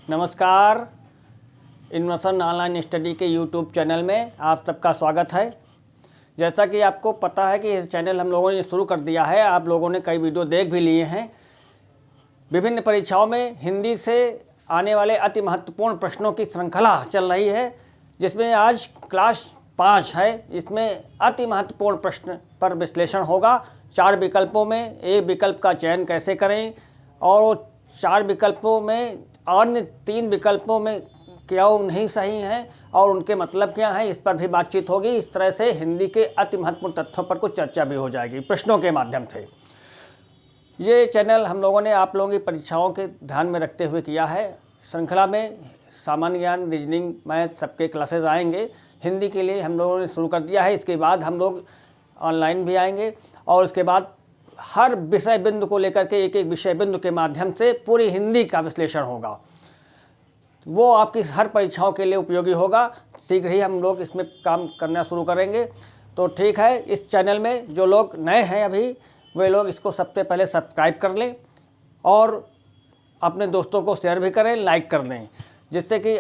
नमस्कार। Innovation online study के YouTube channel में आप सबका स्वागत है। जैसा कि आपको पता है कि ये चैनल हम लोगों ने शुरू कर दिया है, आप लोगों ने कई वीडियो देख भी लिए हैं। विभिन्न परीक्षाओं में हिंदी से आने वाले अति महत्वपूर्ण प्रश्नों की श्रृंखला चल रही है, जिसमें आज क्लास 5 है। इसमें अति महत्वपूर्ण प्रश्न पर विश्लेषण होगा। 4 विकल्पों में एक विकल्प का चयन कैसे करें और 4 विकल्पों में अन्य 3 विकल्पों में क्यों नहीं सही हैं और उनके मतलब क्या हैं, इस पर भी बातचीत होगी। इस तरह से हिंदी के अति महत्वपूर्ण तथ्यों पर कुछ चर्चा भी हो जाएगी प्रश्नों के माध्यम से। ये चैनल हम लोगों ने आप लोगों की परीक्षाओं के ध्यान में रखते हुए किया है। श्रृंखला में सामान्य ज्ञान, रीजनिंग, मैथ सबके क्लासेस आएंगे। हिंदी के लिए हम लोगों ने शुरू कर दिया है। इसके बाद हम लोग ऑनलाइन भी आएंगे और उसके बाद हर विषय बिंदु को लेकर के एक विषय बिंदु के माध्यम से पूरी हिंदी का विश्लेषण होगा। वो आपकी हर परीक्षाओं के लिए उपयोगी होगा। शीघ्र ही हम लोग इसमें काम करना शुरू करेंगे। तो ठीक है, इस चैनल में जो लोग नए हैं अभी, वे लोग इसको सबसे पहले सब्सक्राइब कर लें और अपने दोस्तों को शेयर भी करें, लाइक कर दें, जिससे कि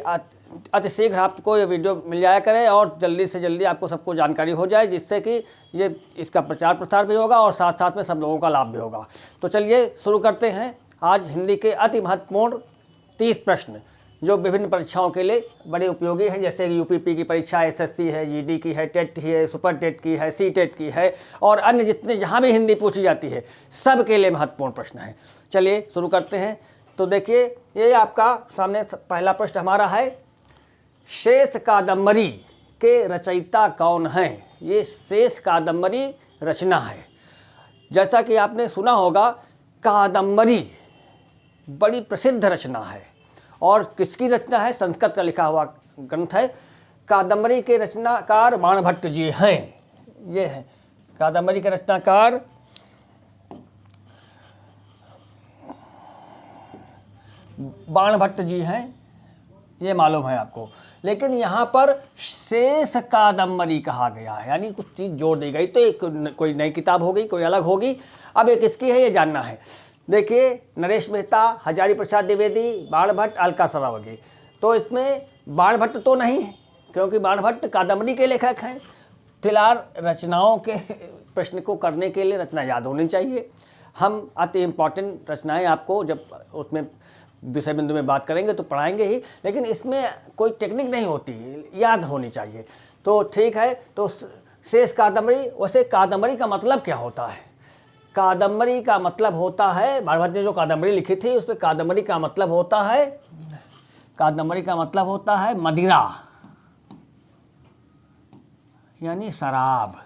अतिशीघ्र आपको ये वीडियो मिल जाया करे और जल्दी से जल्दी आपको सबको जानकारी हो जाए, जिससे कि ये इसका प्रचार प्रसार भी होगा और साथ साथ में सब लोगों का लाभ भी होगा। तो चलिए शुरू करते हैं आज हिंदी के अति महत्वपूर्ण 30 प्रश्न, जो विभिन्न परीक्षाओं के लिए बड़े उपयोगी हैं। जैसे कि यूपीपी की परीक्षा, एसएससी है, जीडी की है, टेट की है, सुपर टेट की है, सी टेट की है और अन्य जितने जहाँ भी हिंदी पूछी जाती है सब के लिए महत्वपूर्ण प्रश्न है। चलिए शुरू करते हैं। तो देखिए, ये आपका सामने पहला प्रश्न हमारा है, शेष कादम्बरी के रचयिता कौन हैं? ये शेष कादम्बरी रचना है। जैसा कि आपने सुना होगा, कादम्बरी बड़ी प्रसिद्ध रचना है और किसकी रचना है? संस्कृत का लिखा हुआ ग्रंथ है। कादम्बरी के रचनाकार बाणभट्ट जी हैं। ये है कादम्बरी के रचनाकार बाणभट्ट जी हैं, ये मालूम है आपको। लेकिन यहाँ पर शेष कादम्बरी कहा गया है, यानी कुछ चीज़ जोड़ दी गई, तो एक कोई नई किताब होगी, कोई अलग होगी। अब ये किसकी है ये जानना है। देखिए, नरेश मेहता, हजारी प्रसाद द्विवेदी, बाणभट्ट, अलका सरावगी। तो इसमें बाणभट्ट तो नहीं है, क्योंकि बाणभट्ट कादम्बरी के लेखक हैं। फिलहाल रचनाओं के प्रश्न को करने के लिए रचना याद होनी चाहिए। हम अति इम्पॉर्टेंट रचनाएं आपको जब उसमें विषय बिंदु में बात करेंगे तो पढ़ाएंगे ही, लेकिन इसमें कोई टेक्निक नहीं होती, याद होनी चाहिए। तो ठीक है, तो शेष कादम्बरी। वैसे कादम्बरी का मतलब क्या होता है? कादम्बरी का मतलब होता है, बाणभट्ट ने जो कादम्बरी लिखी थी उस पर कादम्बरी का मतलब होता है, कादम्बरी का मतलब होता है मदिरा, यानी शराब।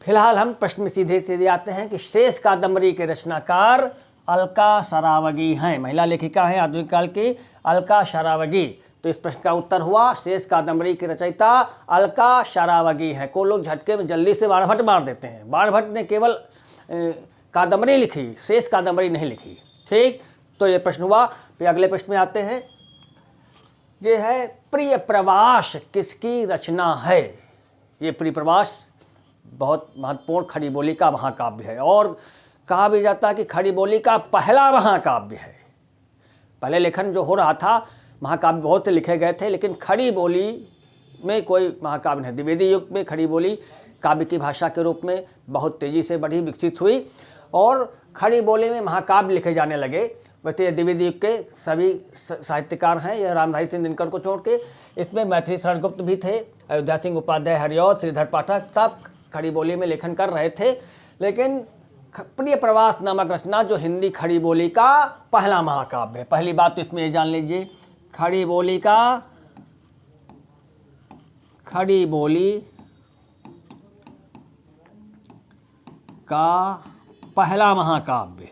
फिलहाल हम प्रश्न में सीधे सीधे आते हैं कि शेष कादम्बरी के रचनाकार अलका सरावगी हैं। महिला लेखिका है आधुनिक काल की अलका सरावगी। तो इस प्रश्न का उत्तर हुआ शेष कादम्बरी के रचयिता अलका सरावगी हैं। को लोग झटके में जल्दी से बाणभट्ट मार देते हैं। बाणभट्ट ने केवल कादम्बरी लिखी, शेष कादम्बरी नहीं लिखी। ठीक, तो ये प्रश्न हुआ। फिर अगले प्रश्न में आते हैं। ये है, प्रिय प्रवास किसकी रचना है? ये प्रिय प्रवास बहुत महत्वपूर्ण खड़ी बोली का महाकाव्य है और कहा भी जाता है कि खड़ी बोली का पहला महाकाव्य है। पहले लेखन जो हो रहा था, महाकाव्य बहुत से लिखे गए थे, लेकिन खड़ी बोली में कोई महाकाव्य नहीं। द्विवेदी युग में खड़ी बोली काव्य की भाषा के रूप में बहुत तेज़ी से बढ़ी, विकसित हुई और खड़ी बोली में महाकाव्य लिखे जाने लगे। वैसे द्विवेदी युग के सभी साहित्यकार हैं, यह रामधारी सिंह दिनकर को छोड़ के। इसमें मैथिली शरण गुप्त भी थे, अयोध्या सिंह उपाध्याय, हरिऔध, श्रीधर पाठक, सब खड़ी बोली में लेखन कर रहे थे। लेकिन प्रिय प्रवास नामक रचना जो हिंदी खड़ी बोली का पहला महाकाव्य है। पहली बात तो इसमें ये जान लीजिए, खड़ी बोली का पहला महाकाव्य,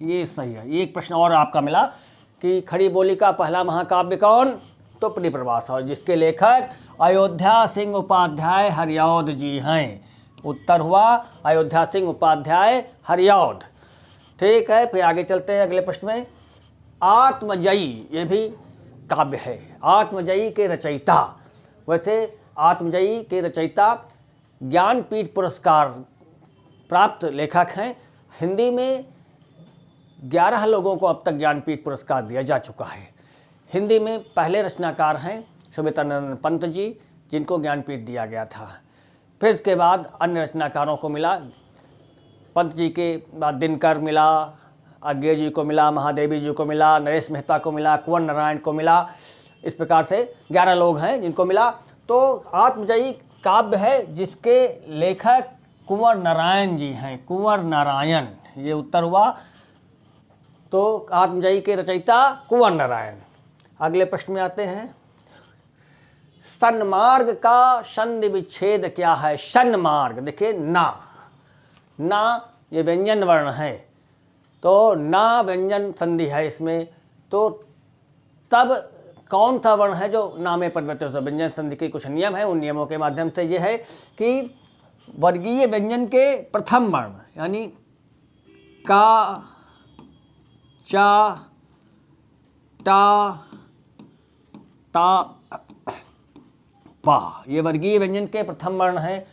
ये सही है। एक प्रश्न और आपका मिला कि खड़ी बोली का पहला महाकाव्य कौन? तो प्रिय प्रवास है, जिसके लेखक अयोध्या सिंह उपाध्याय हरिऔध जी हैं। उत्तर हुआ अयोध्या सिंह उपाध्याय हरिऔध। ठीक है, फिर आगे चलते हैं अगले प्रश्न में। आत्मजयी, ये भी काव्य है। आत्मजयी के रचयिता, वैसे आत्मजयी के रचयिता ज्ञानपीठ पुरस्कार प्राप्त लेखक हैं। हिंदी में 11 लोगों को अब तक ज्ञानपीठ पुरस्कार दिया जा चुका है। हिंदी में पहले रचनाकार हैं सुमित्रानंद पंत जी, जिनको ज्ञानपीठ दिया गया था। फिर इसके बाद अन्य रचनाकारों को मिला। पंत जी के बाद दिनकर मिला, अज्ञे जी को मिला, महादेवी जी को मिला, नरेश मेहता को मिला, कुंवर नारायण को मिला। इस प्रकार से 11 लोग हैं जिनको मिला। तो आत्मजयी काव्य है जिसके लेखक कुंवर नारायण जी हैं। कुंवर नारायण, ये उत्तर हुआ। तो आत्मजयी के रचयिता कुंवर नारायण। अगले प्रश्न में आते हैं, सन्मार्ग का संधि विच्छेद क्या है? सन्मार्ग, देखिए ना ये व्यंजन वर्ण है, तो ना व्यंजन संधि है इसमें। तो तब कौन सा वर्ण है जो ना में परिवर्तित हो? व्यंजन संधि के कुछ नियम है, उन नियमों के माध्यम से ये है कि वर्गीय व्यंजन के प्रथम वर्ण यानी का, चा, टा, ता, पा, ये वर्गीय व्यंजन के प्रथम वर्ण है।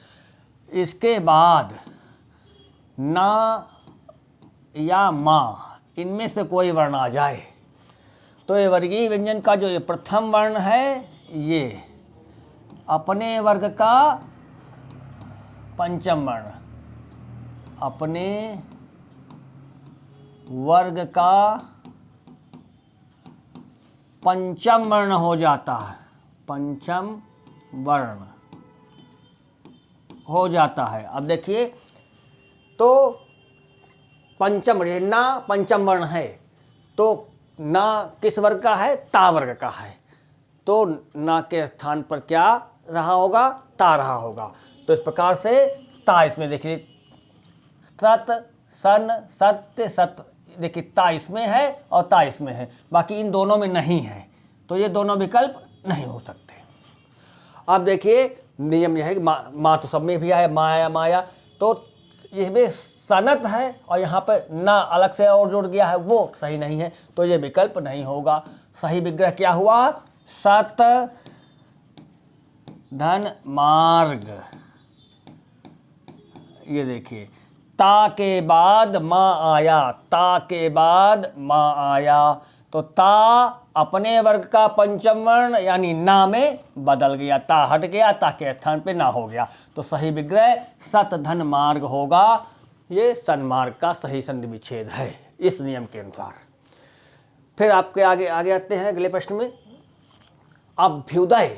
इसके बाद ना या मा, इनमें से कोई वर्ण आ जाए तो ये वर्गीय व्यंजन का जो ये प्रथम वर्ण है, ये अपने वर्ग का पंचम वर्ण, अपने वर्ग का पंचम वर्ण हो जाता है। पंचम वर्ण हो जाता है। अब देखिए, तो पंचम, ना पंचम वर्ण है, तो ना किस वर्ग का है? ता वर्ग का है। तो ना के स्थान पर क्या रहा होगा? ता रहा होगा। तो इस प्रकार से ता इसमें देखिए, सत, सन, सत्य, सत, देखिए ता इसमें है और ता इसमें है, बाकी इन दोनों में नहीं है। तो ये दोनों विकल्प नहीं हो सकते। अब देखिए नियम यह है कि माँ तो सब में भी आया, माया माया, तो इसमें सनत है और यहाँ पर ना अलग से और जुड़ गया है, वो सही नहीं है। तो ये विकल्प नहीं होगा। सही विग्रह क्या हुआ? सत धन मार्ग। ये देखिए, ता के बाद माँ आया, ता के बाद माँ आया, तो ता अपने वर्ग का पंचम वर्ण यानी ना में बदल गया, ता हट गया, ता के स्थान पे ना हो गया। तो सही विग्रह सत धन मार्ग होगा। ये सन्मार्ग का सही संधि विच्छेद है इस नियम के अनुसार। फिर आपके आगे आते हैं अगले प्रश्न में, अभ्युदय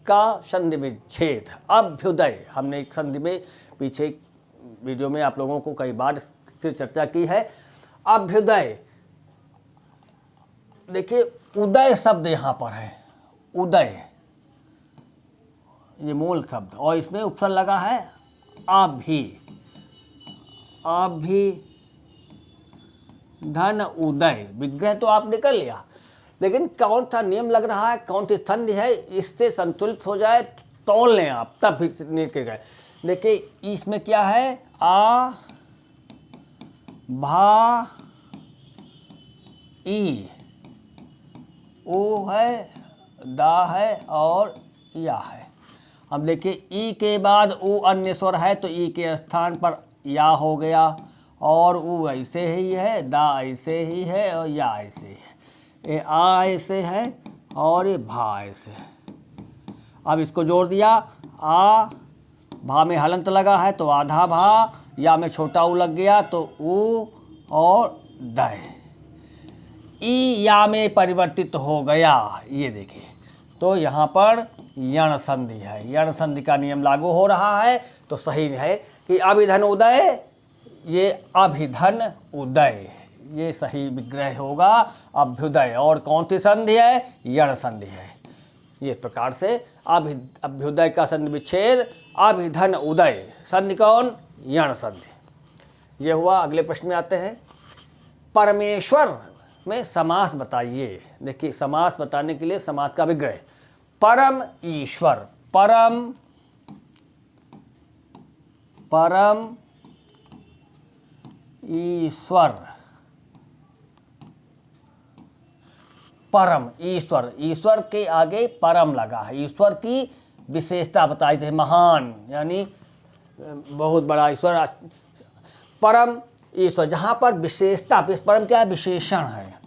का संधि विच्छेद। अभ्युदय, हमने एक संधि में पीछे वीडियो में आप लोगों को कई बार इससे चर्चा की है। अभ्युदय, देखिए उदय शब्द यहाँ पर है, उदय ये मूल शब्द, और इसमें उपसर्ग लगा है अभी, अभी धन उदय। विग्रह तो आपने कर लिया, लेकिन कौन सा नियम लग रहा है, कौन सी संधि है, इससे संतुलित हो जाए तोल लें आप, तब भी निकल गए। देखिए इसमें क्या है, आ भा ई, ओ है, दा है और या है। अब देखिए ई के बाद ऊ अन्य स्वर है, तो ई के स्थान पर या हो गया, और ऊ ऐसे ही है, दा ऐसे ही है और या ऐसे ही है, ये आ ऐसे है और ये भा ऐसे है। अब इसको जोड़ दिया, आ भा में हलंत लगा है तो आधा भा, या में छोटा ऊ लग गया तो ऊ और दय, ई या में परिवर्तित हो गया। ये देखिए, तो यहाँ पर यण संधि है, यण संधि का नियम लागू हो रहा है। तो सही है कि अभिधन उदय, ये अभिधन उदय, ये सही विग्रह होगा अभ्युदय। और कौन सी संधि है? यण संधि है। ये इस प्रकार से अभ्युदय का संधि विच्छेद अभिधन उदय, संधि कौन? यण संधि। ये हुआ। अगले प्रश्न में आते हैं, परमेश्वर में समास बताइए। देखिए समास बताने के लिए समास का विग्रह, परम ईश्वर, परम, परम ईश्वर, परम ईश्वर, ईश्वर के आगे परम लगा है, ईश्वर की विशेषता बताई थी, महान यानी बहुत बड़ा ईश्वर, परम ईश्वर, जहाँ पर विशेषता, परम क्या है, विशेषण है,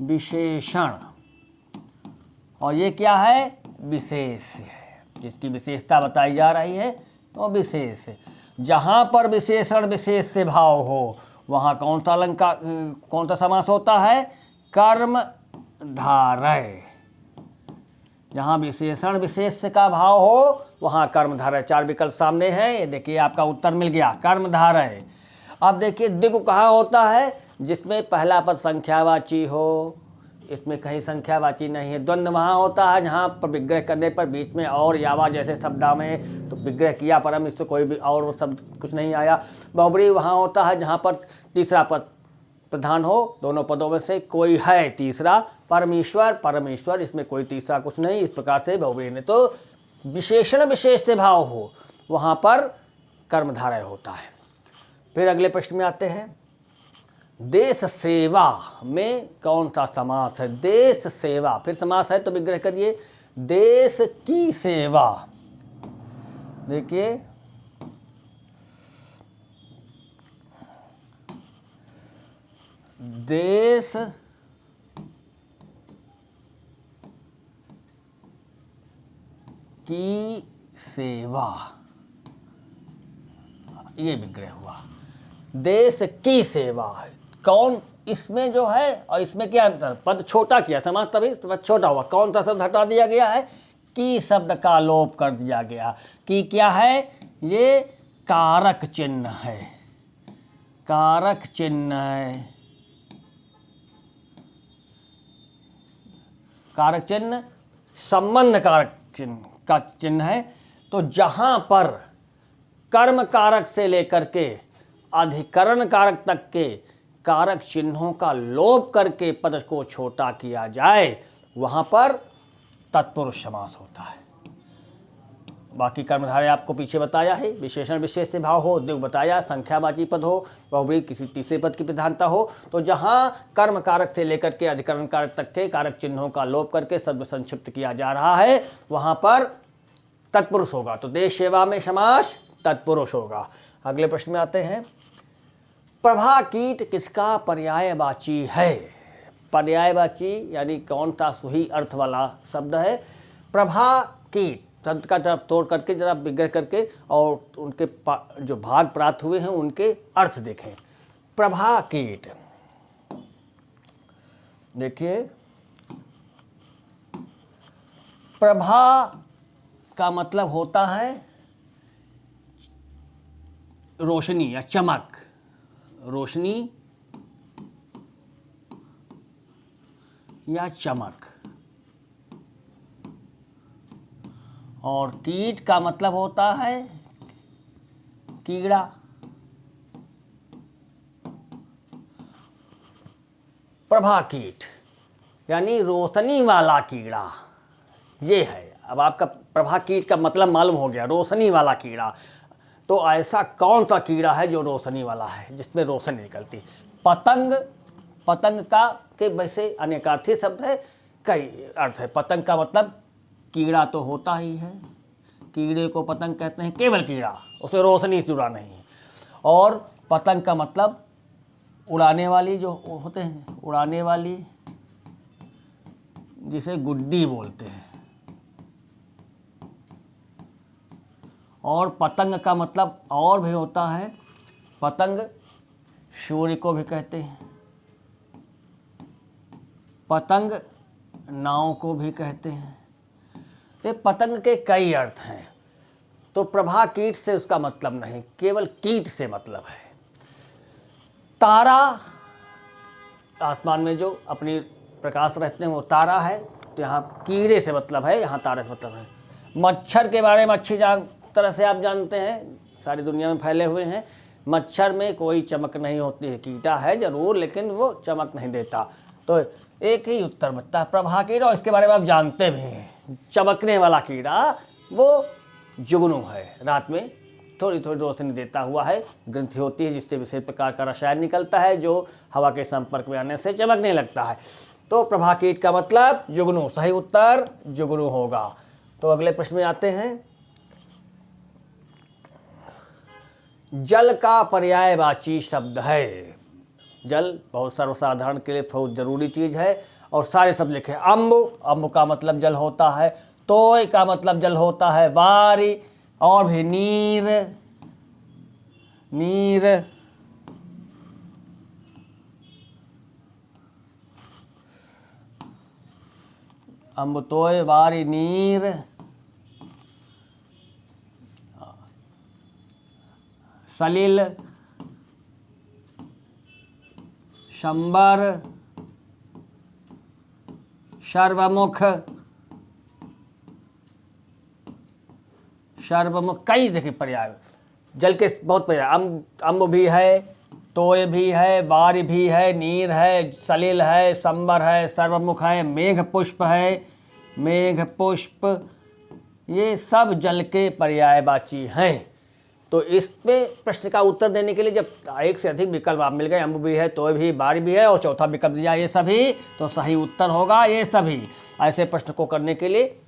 विशेषण, और ये क्या है, विशेष है, जिसकी विशेषता बताई जा रही है वो विशेष है। जहाँ पर विशेषण विशेष से भाव हो वहाँ कौन सा अलंकार, कौन सा समास होता है, कर्मधारय। जहाँ विशेषण विशेष का भाव हो वहाँ कर्मधारय। 4 विकल्प सामने हैं, ये देखिए आपका उत्तर मिल गया, कर्मधारय। अब देखिए दिगु कहाँ होता है, जिसमें पहला पद संख्यावाची हो, इसमें कहीं संख्यावाची नहीं है। द्वंद्व वहाँ होता है जहाँ पर विग्रह करने पर बीच में और यावा जैसे शब्द में तो विग्रह किया, परम इससे कोई भी और वो शब्द कुछ नहीं आया। बहुब्री वहाँ होता है जहाँ पर तीसरा पद प्रधान हो, दोनों पदों में से कोई है तीसरा। परमेश्वर, परमेश्वर, इसमें कोई तीसरा कुछ नहीं। इस प्रकार से बहुब्री ने तो विशेषण विशेष से भाव हो वहाँ पर कर्मधारय होता है। फिर अगले प्रश्न में आते हैं, देश सेवा में कौन सा समास है, देश सेवा, फिर समास है तो विग्रह करिए, देश की सेवा। देखिए देश की सेवा, ये विग्रह हुआ, देश की सेवा है। कौन इसमें जो है और इसमें क्या अंतर, पद छोटा किया, समास तभी पद छोटा हुआ, कौन सा शब्द हटा दिया गया है, की शब्द का लोप कर दिया गया। की क्या है, ये कारक चिन्ह है, कारक चिन्ह है, कारक चिन्ह संबंध कारक चिन्ह का चिन्ह है। तो जहां पर कर्म कारक से लेकर के अधिकरण कारक तक के कारक चिन्हों का लोप करके पद को छोटा किया जाए वहां पर तत्पुरुष समास होता है। बाकी कर्मधारय आपको पीछे बताया है, विशेषण विशेष से भाव हो, उद्योग बताया, संख्यावाची पद हो, बहुब्री किसी तीसरे पद की प्रधानता हो। तो जहां कर्म कारक से लेकर के अधिकरण कारक तक के कारक चिन्हों का लोप करके शब्द संक्षिप्त किया जा रहा है वहां पर तत्पुरुष होगा। तो देश सेवा में समास तत्पुरुष होगा। अगले प्रश्न में आते हैं, प्रभा कीट किसका पर्यायवाची है, पर्यायवाची यानी कौन सा सही अर्थ वाला शब्द है। प्रभा कीट शब्द का जब तोड़ करके जरा विग्रह करके और उनके जो भाग प्राप्त हुए हैं उनके अर्थ देखें। प्रभा कीट, देखिए प्रभा का मतलब होता है रोशनी या चमक, रोशनी या चमक। और कीट का मतलब होता है कीड़ा। प्रभा कीट यानी रोशनी वाला कीड़ा, ये है। अब आपका प्रभा कीट का मतलब मालूम हो गया, रोशनी वाला कीड़ा। तो ऐसा कौन सा कीड़ा है जो रोशनी वाला है, जिसमें रोशनी निकलती। पतंग, पतंग का के वैसे अनेकार्थी शब्द है, कई अर्थ है। पतंग का मतलब कीड़ा तो होता ही है, कीड़े को पतंग कहते हैं, केवल कीड़ा, उसमें रोशनी जुड़ा नहीं है। और पतंग का मतलब उड़ाने वाली जो होते हैं, उड़ाने वाली, जिसे गुड्डी बोलते हैं। और पतंग का मतलब और भी होता है, पतंग सूर्य को भी कहते हैं, पतंग नाव को भी कहते हैं। तो पतंग के कई अर्थ हैं। तो प्रभा कीट से उसका मतलब नहीं, केवल कीट से मतलब है। तारा, आसमान में जो अपनी प्रकाश रहते हैं वो तारा है। तो यहाँ कीड़े से मतलब है, यहाँ तारे से मतलब है। मच्छर के बारे में अच्छी तरह से आप जानते हैं, सारी दुनिया में फैले हुए हैं। मच्छर में कोई चमक नहीं होती है, कीड़ा है जरूर लेकिन वो चमक नहीं देता। तो एक ही उत्तर बचता है प्रभा कीड़ा, और इसके बारे में आप जानते भी हैं। चमकने वाला कीड़ा वो जुगनू है, रात में थोड़ी थोड़ी रोशनी देता हुआ है, ग्रंथि होती है जिससे विशेष प्रकार का रसायन निकलता है जो हवा के संपर्क में आने से चमकने लगता है। तो प्रभा कीट का मतलब जुगनू, सही उत्तर जुगनू होगा। तो अगले प्रश्न में आते हैं, जल का पर्यायवाची शब्द है। जल बहुत सर्वसाधारण के लिए बहुत जरूरी चीज है। और सारे शब्द लिखे। अम्बु, अम्बु का मतलब जल होता है। तोय का मतलब जल होता है। वारी, और भी नीर, नीर, अम्बु तोय वारी नीर, सलिल, शंबर, सर्वमुख, सर्वमुख, कई देखिए पर्याय जल के बहुत पर्याय। अम्ब भी है, तोय भी है, वारी भी है, नीर है, सलिल है, संबर है, सर्वमुख है, मेघ पुष्प है, मेघ पुष्प, ये सब जल के पर्यायवाची हैं। तो इस पे प्रश्न का उत्तर देने के लिए जब एक से अधिक विकल्प आप मिल गए, अम्ब भी है, तोय भी, वारी भी है और चौथा विकल्प दिया ये सभी, तो सही उत्तर होगा ये सभी। ऐसे प्रश्न को करने के लिए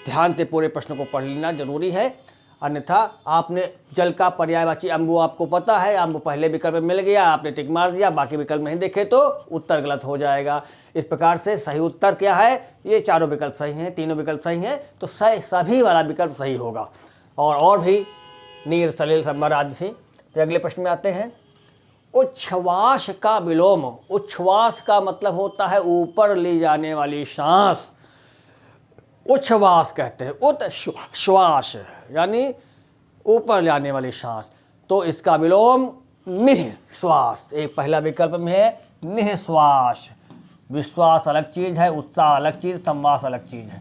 ध्यान से पूरे प्रश्न को पढ़ लेना जरूरी है, अन्यथा आपने जल का पर्यायवाची अम्बु आपको पता है, अम्बु पहले विकल्प में मिल गया, आपने टिक मार दिया, बाकी विकल्प नहीं देखे तो उत्तर गलत हो जाएगा। इस प्रकार से सही उत्तर क्या है, ये चारों विकल्प सही हैं, तीनों विकल्प सही हैं, तो सभी वाला विकल्प सही होगा। और भी नीर, सलिल, संबर आदि थी। फिर अगले प्रश्न में आते हैं। उच्छ्वास का विलोम। उच्छ्वास का मतलब होता है ऊपर ले जाने वाली सांस, उच्छ्वास कहते हैं। श्वास यानी ऊपर जाने वाली सांस, तो इसका विलोम निःश्वास। एक पहला विकल्प में है निःश्वास। विश्वास अलग चीज है, उत्साह अलग चीज, संवास अलग चीज है।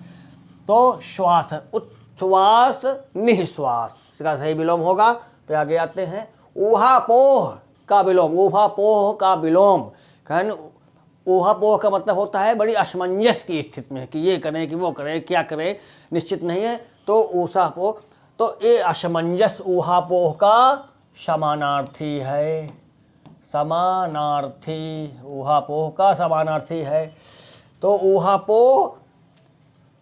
तो श्वास, उच्छ्वास, निःश्वास, इसका सही विलोम होगा। फिर आगे आते हैं। ऊहापोह का विलोम। ऊहापोह का विलोम कहन ऊहापोह का मतलब होता है बड़ी असमंजस की स्थिति में, कि ये करें कि वो करें, क्या करें निश्चित नहीं है, तो ऊहापोह, तो ये असमंजस ऊहापोह का समानार्थी है। समानार्थी, ऊहापोह का समानार्थी है। तो ऊहापोह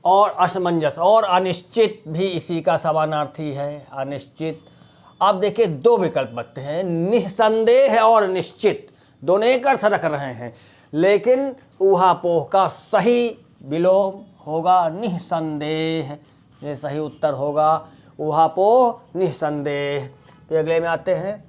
और असमंजस और अनिश्चित भी इसी का समानार्थी है, अनिश्चित। अब देखिए दो विकल्प बचते हैं, निसंदेह और निश्चित, दोनों एक अर्थ रख रहे हैं, लेकिन ऊहापोह का सही विलोम होगा निसंदेह, ये सही उत्तर होगा, ऊहापोह निसंदेह। फिर अगले में आते हैं।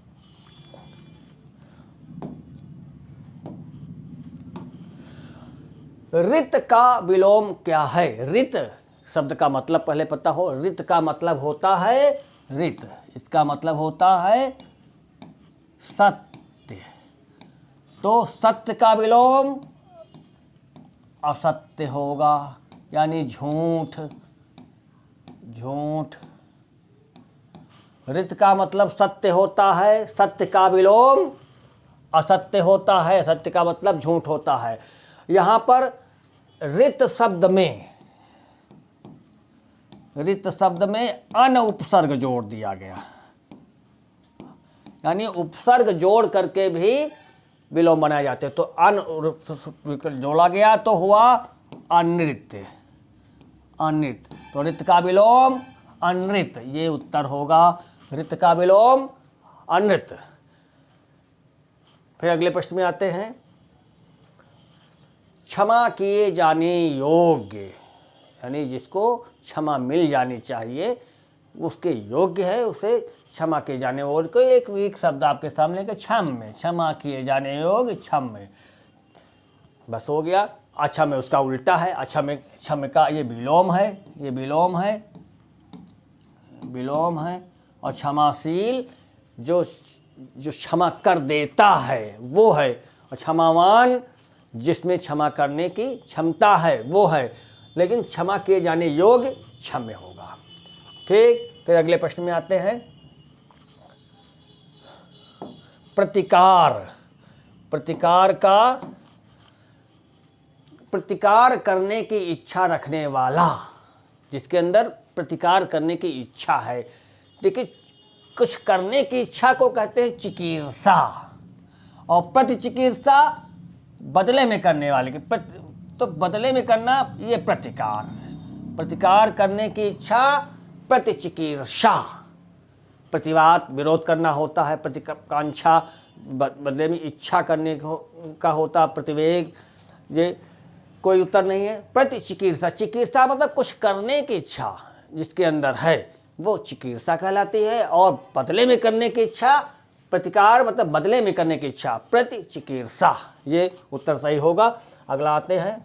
ऋत का विलोम क्या है। ऋत शब्द का मतलब पहले पता हो। ऋत का मतलब होता है ऋत, इसका मतलब होता है सत्य। तो सत्य का विलोम असत्य होगा, यानी झूठ, झूठ। ऋत का मतलब सत्य होता है, सत्य का विलोम असत्य होता है, सत्य का मतलब झूठ होता है। यहाँ पर ऋत शब्द में अन उपसर्ग जोड़ दिया गया, यानी उपसर्ग जोड़ करके भी विलोम बनाए जाते हैं। तो अन जोड़ा गया तो हुआ अनृत, अनृत। तो ऋत का विलोम अनृत, ये उत्तर होगा, ऋत का विलोम अनृत। फिर अगले प्रश्न में आते हैं। क्षमा किए जाने योग्य, यानी जिसको क्षमा मिल जानी चाहिए, उसके योग्य है, उसे क्षमा किए जाने योग्य। एक शब्द आपके सामने के क्षम्य, क्षमा किए जाने योग्य क्षम्य, बस हो गया। अक्षम्य उसका उल्टा है, अक्षम्य, क्षम्य का ये विलोम है, ये विलोम है, विलोम है। और क्षमाशील जो क्षमा कर देता है वो है, और क्षमावान जिसमें क्षमा करने की क्षमता है वो है, लेकिन क्षमा किए जाने योग्य क्षम्य होगा। ठीक। फिर अगले प्रश्न में आते हैं। प्रतिकार, प्रतिकार का, प्रतिकार करने की इच्छा रखने वाला, जिसके अंदर प्रतिकार करने की इच्छा है। देखिए कुछ करने की इच्छा को कहते हैं चिकीर्षा, और प्रतिचिकीर्षा बदले में करने वाले की, तो बदले में करना ये प्रतिकार है। प्रतिकार करने की इच्छा प्रतिचिकीर्षा, प्रतिवाद विरोध करना होता है, प्रतिकांक्षा बदले में इच्छा करने का होता, प्रतिवेग, ये कोई उत्तर नहीं है। प्रति चिकीर्षा, चिकीर्षा मतलब कुछ करने की इच्छा जिसके अंदर है वो चिकीर्षा कहलाती है, और बदले में करने की इच्छा, प्रतिकार मतलब बदले में करने की इच्छा, प्रति चिकीर्षा, ये उत्तर सही होगा। अगला आते हैं,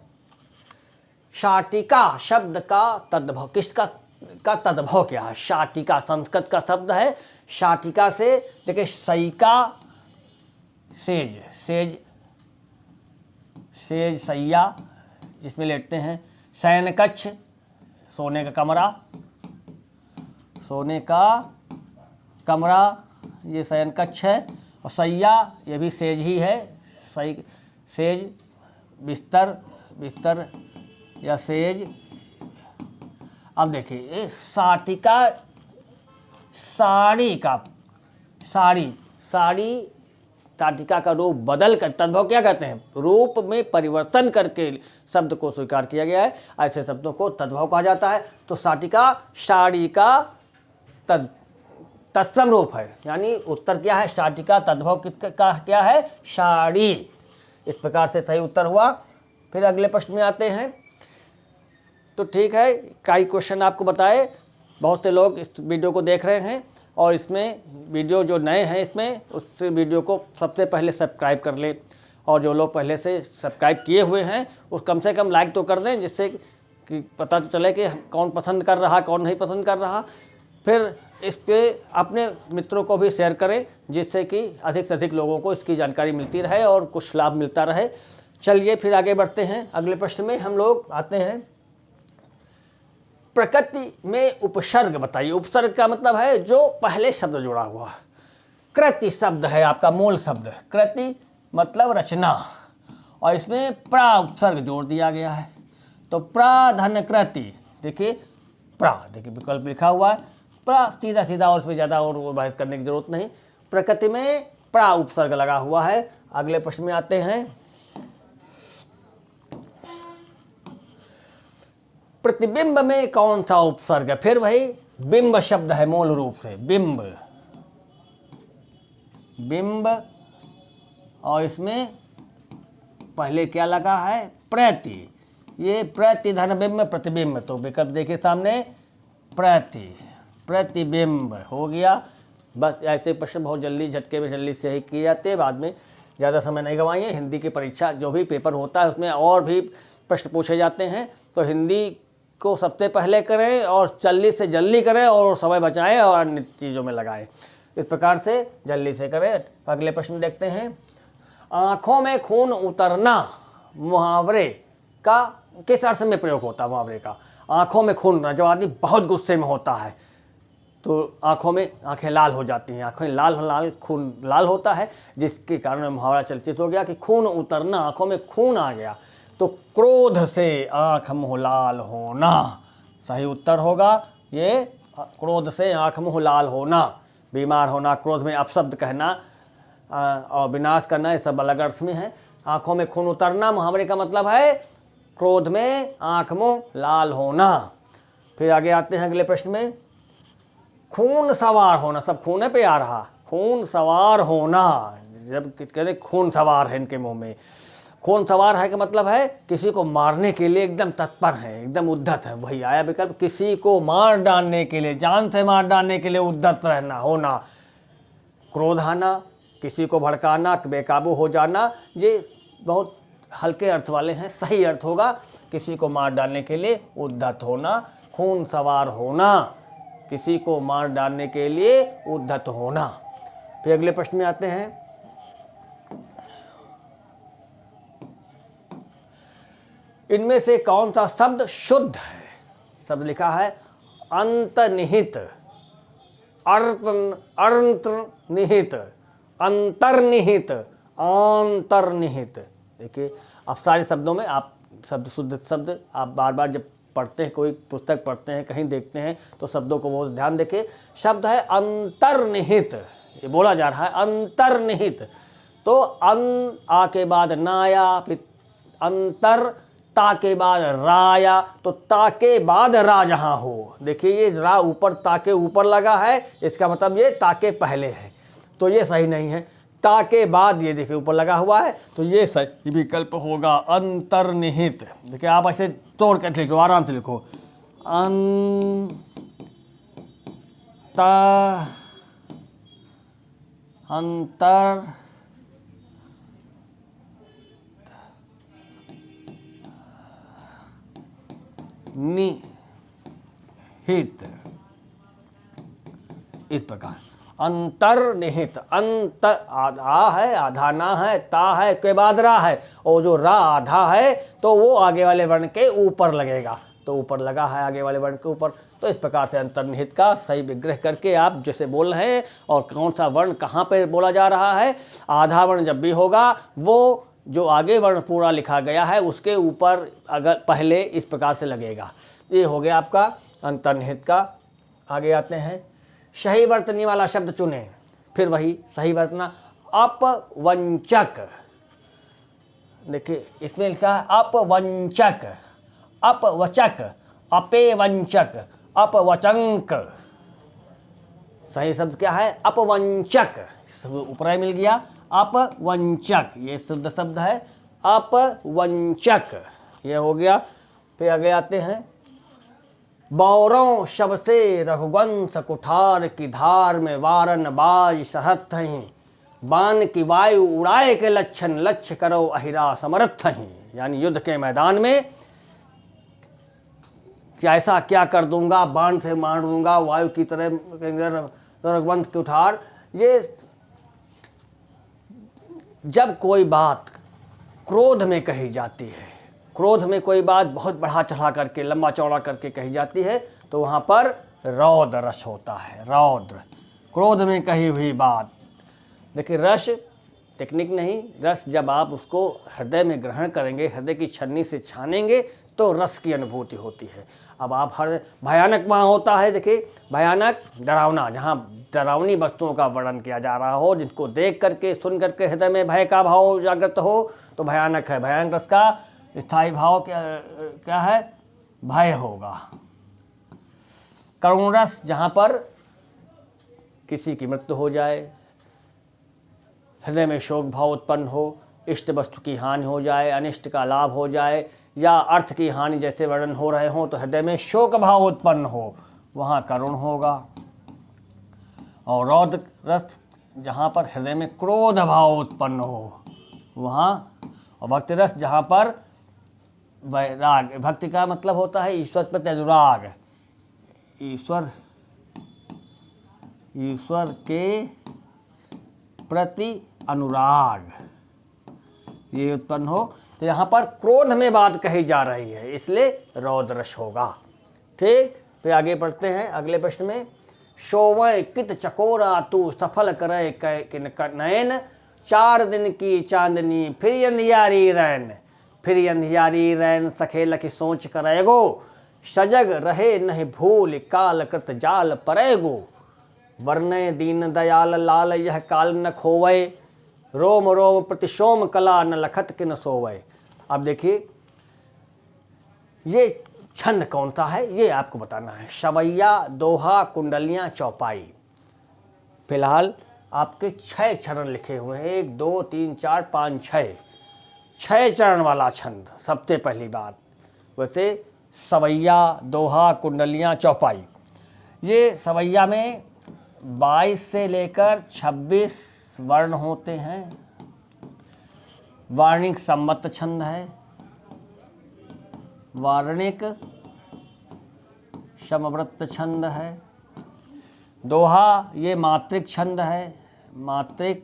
शाटिका शब्द का तद्भव, किसका का तद्भव क्या है? शाटिका संस्कृत का शब्द है। शाटिका से देखिए सैका, सेज, सेज सेज सैया, इसमें लेटते हैं। शयन कक्ष, सोने का कमरा, सोने का कमरा, ये शयन कक्ष है। और सैया ये भी सेज ही है, सही, सेज बिस्तर, बिस्तर या सेज। अब देखिए शाटिका, साड़ी का, साड़ी, साड़ी शाटिका का रूप बदल कर, तद्भव क्या कहते हैं? रूप में परिवर्तन करके शब्द को स्वीकार किया गया है, ऐसे शब्दों को तद्भव कहा जाता है। तो शाटिका साड़ी का तत्सम रूप है, यानी उत्तर क्या है? शाटिका तद्भव किसका क्या है? साड़ी। इस प्रकार से सही उत्तर हुआ। फिर अगले प्रश्न में आते हैं। तो ठीक है, कई क्वेश्चन आपको बताए, बहुत से लोग इस वीडियो को देख रहे हैं, और इसमें वीडियो जो नए हैं इसमें, उस वीडियो को सबसे पहले सब्सक्राइब कर लें, और जो लोग पहले से सब्सक्राइब किए हुए हैं उस कम से कम लाइक तो कर दें, जिससे कि पता तो चले कि कौन पसंद कर रहा, कौन नहीं पसंद कर रहा। फिर इस पे अपने मित्रों को भी शेयर करें, जिससे कि अधिक से अधिक लोगों को इसकी जानकारी मिलती रहे और कुछ लाभ मिलता रहे। चलिए फिर आगे बढ़ते हैं। अगले प्रश्न में हम लोग आते हैं, प्रकृति में उपसर्ग बताइए। उपसर्ग का मतलब है जो पहले शब्द जुड़ा हुआ। कृति शब्द है आपका मूल शब्द, कृति मतलब रचना, और इसमें प्रा उपसर्ग जोड़ दिया गया है। तो प्राधन कृति, देखिए प्रा, देखिए विकल्प लिखा हुआ है, प्रा सीधा सीधा, और उसमें ज़्यादा और बहस करने की जरूरत नहीं। प्रकृति में प्रा उपसर्ग लगा हुआ है। अगले प्रश्न में आते हैं, प्रतिबिंब में कौन सा उपसर्ग है? फिर वही बिंब शब्द है मूल रूप से, बिंब, बिंब, और इसमें पहले क्या लगा है? प्रति। ये प्रति धन बिंब प्रतिबिंब, तो विकल्प देखिए सामने, प्रति, प्रतिबिंब हो गया। बस ऐसे प्रश्न बहुत जल्दी झटके में जल्दी से ही किए जाते हैं, बाद में ज़्यादा समय नहीं गंवाइए। हिंदी की परीक्षा जो भी पेपर होता है उसमें और भी प्रश्न पूछे जाते हैं, तो हिंदी को सबसे पहले करें और जल्दी से जल्दी करें और समय बचाएं और अन्य चीज़ों में लगाएं। इस प्रकार से जल्दी से करें। अगले प्रश्न देखते हैं, आँखों में खून उतरना मुहावरे का किस अर्थ में प्रयोग होता है? मुहावरे का आँखों में खून उतरना, जब आदमी बहुत गुस्से में होता है तो आँखों में आँखें लाल हो जाती हैं, आँखें लाल लाल, खून लाल होता है, जिसके कारण मुहावरा चर्चित हो गया कि खून उतरना, आँखों में खून आ गया। तो क्रोध से आँख मुँह लाल होना सही उत्तर होगा। ये क्रोध से आँख मुँह लाल होना, बीमार होना, क्रोध में अपशब्द कहना और विनाश करना, ये सब अलग अर्थ में है। आँखों में खून उतरना मुहावरे का मतलब है क्रोध में आँख मुँह लाल होना। फिर आगे आते हैं अगले प्रश्न में, खून सवार होना, सब खून पे आ रहा, खून सवार होना, जब कहते खून सवार है इनके मुंह में, खून सवार है का मतलब है किसी को मारने के लिए एकदम तत्पर है, एकदम उद्धत है। वही आया विकल्प, किसी को मार डालने के लिए, जान से मार डालने के लिए उद्धत रहना, होना। क्रोध आना, किसी को भड़काना, बेकाबू हो जाना, ये बहुत हल्के अर्थ वाले हैं। सही अर्थ होगा किसी को मार डालने के लिए उद्धत होना, खून सवार होना, किसी को मार डालने के लिए उद्धत होना। फिर अगले प्रश्न में आते हैं, इनमें से कौन सा शब्द शुद्ध है? शब्द लिखा है अंतर्निहित, अंतर्निहित, अंतर्निहित, अंतर्निहित। देखिए अब सारे शब्दों में आप शब्द, शुद्ध शब्द आप बार बार जब पढ़ते हैं, कोई पुस्तक पढ़ते हैं, कहीं देखते हैं, तो शब्दों को बहुत ध्यान देके। शब्द है अंतर्निहित, ये बोला जा रहा है अंतर्निहित। तो अन आ के बाद नाया, अंतर ता के बाद रा आया, तो ता के बाद रा जहाँ हो, देखिए ये रा ऊपर ता के ऊपर लगा है, इसका मतलब ये ता के पहले है, तो ये सही नहीं है। ता के बाद ये देखिए ऊपर लगा हुआ है, तो ये सही विकल्प होगा अंतर्निहित। देखिए आप ऐसे तोड़ कर लिखो, आराम से लिखो, अंतर निहित, इस प्रकार अंतर्निहित। अंत आधा है, आधा ना है, ता है के बाद रा है, और जो रा आधा है तो वो आगे वाले वर्ण के ऊपर लगेगा, तो ऊपर लगा है आगे वाले वर्ण के ऊपर। तो इस प्रकार से अंतर्निहित का सही विग्रह करके आप जैसे बोल रहे हैं और कौन सा वर्ण कहाँ पे बोला जा रहा है, आधा वर्ण जब भी होगा वो जो आगे वर्ण पूरा लिखा गया है उसके ऊपर अगर पहले इस प्रकार से लगेगा। ये हो गया आपका अंतर्निहित का। आगे आते हैं, सही वर्तनी वाला शब्द चुने, फिर वही सही वर्तना, अपवंचक। देखिए इसमें लिखा है अपवंचक, अपवचक, अपेवंचक, अपवचंक। सही शब्द क्या है, अपवंचक, ऊपर मिल गया अपवंचक, ये शुद्ध शब्द है अपवंचक, ये हो गया। फिर आगे आते हैं, बौरों शब से रघुवंश कुठार की धार में वारन बाज सहत हैं, बाण की वायु उड़ाए के लक्षण लक्ष्य करो अहिरा समर्थ हैं। यानी युद्ध के मैदान में कैसा क्या कर दूंगा, बाण से मार दूंगा, वायु की तरह रघुवंश की उठार। ये जब कोई बात क्रोध में कही जाती है, क्रोध में कोई बात बहुत बढ़ा चढ़ा करके लंबा चौड़ा करके कही जाती है, तो वहाँ पर रौद्र रस होता है, रौद्र, क्रोध में कही हुई बात। देखिए रस टेक्निक नहीं, रस जब आप उसको हृदय में ग्रहण करेंगे, हृदय की छन्नी से छानेंगे तो रस की अनुभूति होती है। अब आप हर भयानक वहाँ होता है, देखिए भयानक डरावना, जहाँ डरावनी वस्तुओं का वर्णन किया जा रहा हो, जिसको देख करके सुन करके हृदय में भय का भाव जागृत हो, तो भयानक है। भयानक रस का स्थायी भाव क्या है, भय होगा। करुण रस, जहाँ पर किसी की मृत्यु हो जाए, हृदय में शोक भाव उत्पन्न हो, इष्ट वस्तु की हानि हो जाए, अनिष्ट का लाभ हो जाए, या अर्थ की हानि जैसे वर्णन हो रहे हों, तो हृदय में शोक भाव उत्पन्न हो, वहाँ करुण होगा। और रौद्र रस, जहाँ पर हृदय में क्रोध भाव उत्पन्न हो, वहाँ। और भक्ति रस, जहाँ पर वैराग, भक्ति का मतलब होता है ईश्वर प्रति अनुराग, ईश्वर के प्रति अनुराग ये उत्पन्न हो, तो यहाँ पर क्रोध में बात कही जा रही है, इसलिए रौद्र रस होगा। ठीक, फिर आगे बढ़ते हैं अगले प्रश्न में, शोवय कित चकोरा तू सफल करे नयन, 4 दिन की चांदनी फिर अंधियारी रैन, फिर अंधियारी रैन सखे लखी सोच करेगो, सजग रहे नहीं भूल काल कृत जाल परेगो, वर्णय दीन दयाल लाल यह काल न खोवै, रोम रोम प्रतिशोम कला न लखत किन सोवै। अब देखिए ये छंद कौन सा है, ये आपको बताना है। सवैया, दोहा, कुंडलियाँ, चौपाई। फिलहाल आपके 6 चरण लिखे हुए हैं, 1 2 3 4 5 6 चरण वाला छंद। सबसे पहली बात वैसे सवैया, दोहा, कुंडलियाँ, चौपाई। ये सवैया में 22 से लेकर 26 वर्ण होते हैं। वार्णिक सम्मत छंद है, वार्णिक समवृत्त छंद है। दोहा ये मात्रिक छंद है, मात्रिक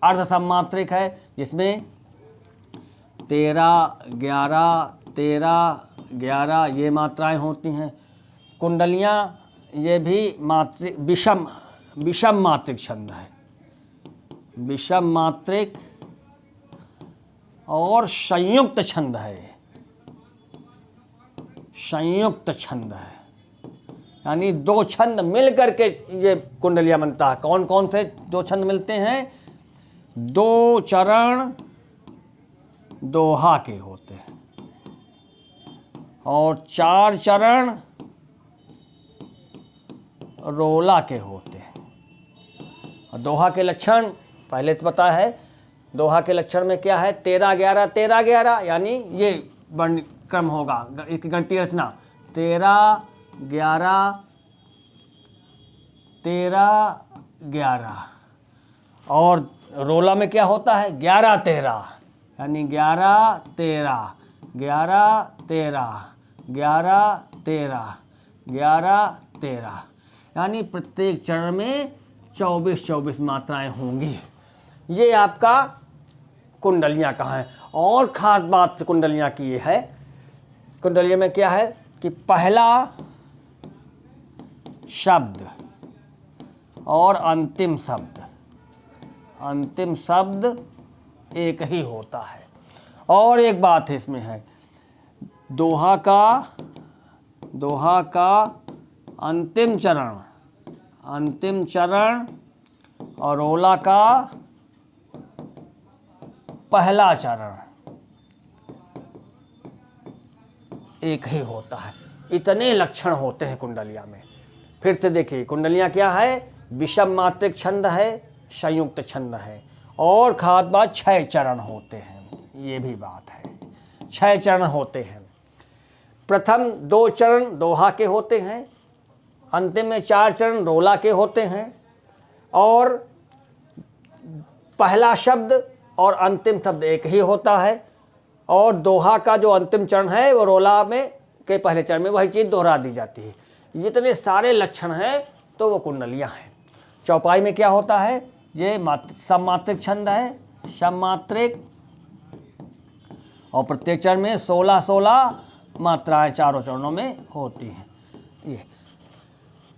अर्ध सम्मात्रिक है, जिसमें 13 11 ये मात्राएं होती हैं। कुंडलियाँ ये भी मात्रिक विषम मात्रिक छंद है, विषम मात्रिक और संयुक्त छंद है, संयुक्त छंद है, यानी 2 छंद मिल करके ये कुंडलियाँ बनता है। कौन कौन से 2 छंद मिलते हैं, 2 चरण दोहा के होते हैं और 4 चरण रोला के होते हैं। और दोहा के लक्षण पहले तो पता है, दोहा के लक्षण में क्या है, 13 11 13 11, यानी ये वर्ण क्रम होगा, एक गणितीय रचना 13 11 13 11। और रोला में क्या होता है, 11 13, यानी 11 13 11 13 11 13 11 13, यानी प्रत्येक चरण में 24 24 मात्राएं होंगी। ये आपका कुंडलियाँ का है। और खास बात कुंडलियाँ की ये है, कुंडलियों में क्या है कि पहला शब्द और अंतिम शब्द एक ही होता है। और एक बात है इसमें है, दोहा का अंतिम चरण और रोला का पहला चरण एक ही होता है। इतने लक्षण होते हैं कुंडलिया में। फिर से देखिए, कुंडलियाँ क्या है, विषम मात्रिक छंद है, संयुक्त छंद है, और खास बात 6 चरण होते हैं। ये भी बात है, 6 चरण होते हैं। प्रथम 2 चरण दोहा के होते हैं, अंतिम में 4 चरण रोला के होते हैं, और पहला शब्द और अंतिम शब्द एक ही होता है। और दोहा का जो अंतिम चरण है वो रोला में के पहले चरण में वही चीज़ दोहरा दी जाती है। जितने सारे लक्षण हैं तो वो कुंडलियाँ हैं। चौपाई में क्या होता है, ये सममात्रिक छंद है, सममात्रिक, और प्रत्येक चरण में 16 16 मात्राएं चारों चरणों में होती हैं। ये